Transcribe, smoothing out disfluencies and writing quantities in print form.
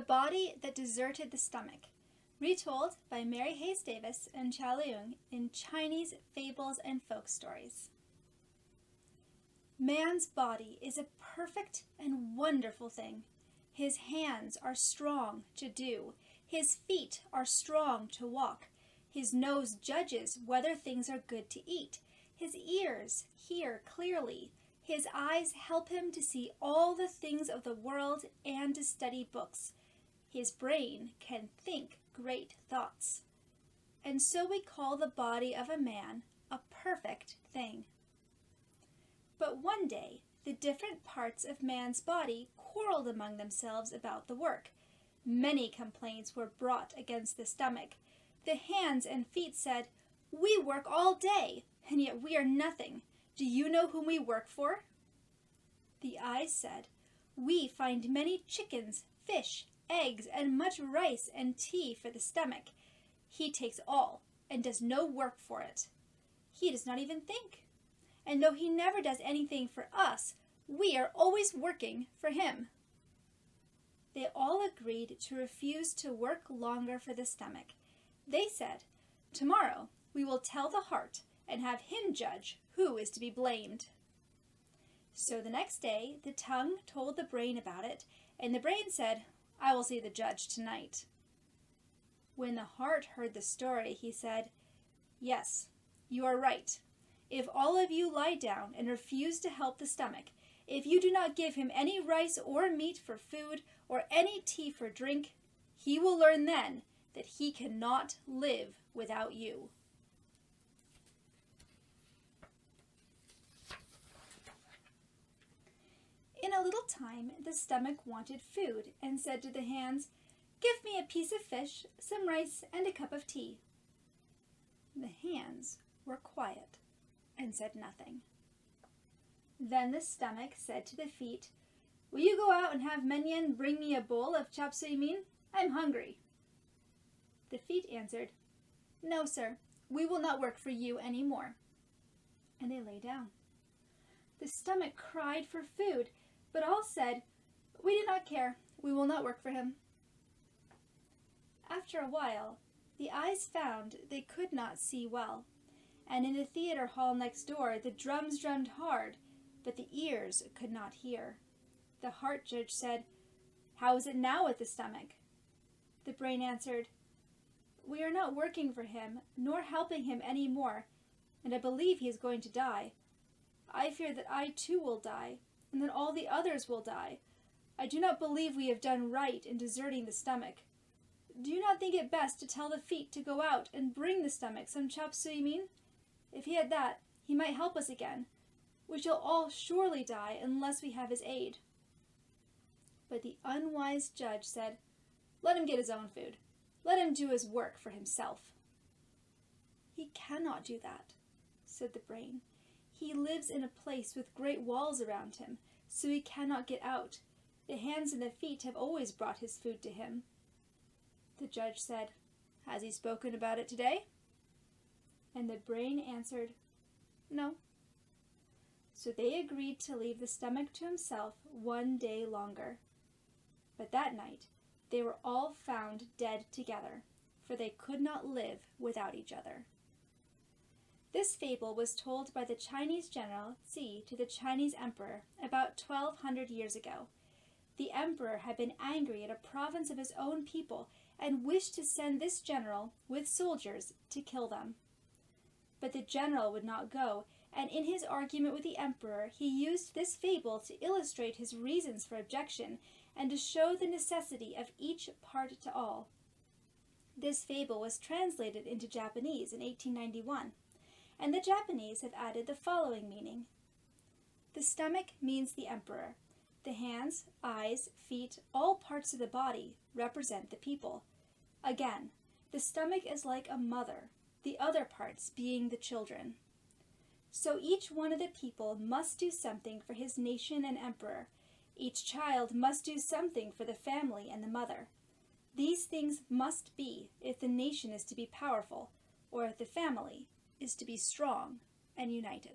Body That Deserted the Stomach, retold by Mary Hayes Davis and Chow Leung in Chinese Fables and Folk Stories. Man's body is a perfect and wonderful thing. His hands are strong to do. His feet are strong to walk. His nose judges whether things are good to eat. His ears hear clearly. His eyes help him to see all the things of the world and to study books. His brain can think great thoughts. And so we call the body of a man a perfect thing. But one day, the different parts of man's body quarreled among themselves about the work. Many complaints were brought against the stomach. The hands and feet said, "We work all day, and yet we are nothing. Do you know whom we work for?" The eyes said, "We find many chickens, fish, eggs, and much rice and tea for the stomach. He takes all and does no work for it. He does not even think. And though he never does anything for us, we are always working for him." They all agreed to refuse to work longer for the stomach. They said, "Tomorrow we will tell the heart and have him judge who is to be blamed." So the next day the tongue told the brain about it, and the brain said, "I will see the judge tonight." When the heart heard the story, he said, "Yes, you are right. If all of you lie down and refuse to help the stomach, if you do not give him any rice or meat for food or any tea for drink, he will learn then that he cannot live without you." In a little time, the stomach wanted food and said to the hands, "Give me a piece of fish, some rice, and a cup of tea." The hands were quiet and said nothing. Then the stomach said to the feet, "Will you go out and have Menyen bring me a bowl of chop suey mein? I'm hungry." The feet answered, "No, sir, we will not work for you any more." And they lay down. The stomach cried for food, but all said, "We do not care. We will not work for him." After a while, the eyes found they could not see well, and in the theater hall next door the drums drummed hard, but the ears could not hear. The heart judge said, "How is it now with the stomach?" The brain answered, "We are not working for him, nor helping him any more, and I believe he is going to die. I fear that I too will die, and that all the others will die. I do not believe we have done right in deserting the stomach. Do you not think it best to tell the feet to go out and bring the stomach some chop suey mein? If he had that, he might help us again. We shall all surely die unless we have his aid." But the unwise judge said, "Let him get his own food. Let him do his work for himself." "He cannot do that," said the brain. "He lives in a place with great walls around him, so he cannot get out. The hands and the feet have always brought his food to him." The judge said, "Has he spoken about it today?" And the brain answered, "No." So they agreed to leave the stomach to himself one day longer. But that night they were all found dead together, for they could not live without each other. This fable was told by the Chinese general Qi to the Chinese emperor about 1200 years ago. The emperor had been angry at a province of his own people and wished to send this general with soldiers to kill them. But the general would not go, and in his argument with the emperor he used this fable to illustrate his reasons for objection and to show the necessity of each part to all. This fable was translated into Japanese in 1891, and the Japanese have added the following meaning. The stomach means the emperor. The hands, eyes, feet, all parts of the body represent the people. Again, the stomach is like a mother, the other parts being the children. So each one of the people must do something for his nation and emperor. Each child must do something for the family and the mother. These things must be if the nation is to be powerful, or if the family is to be strong and united.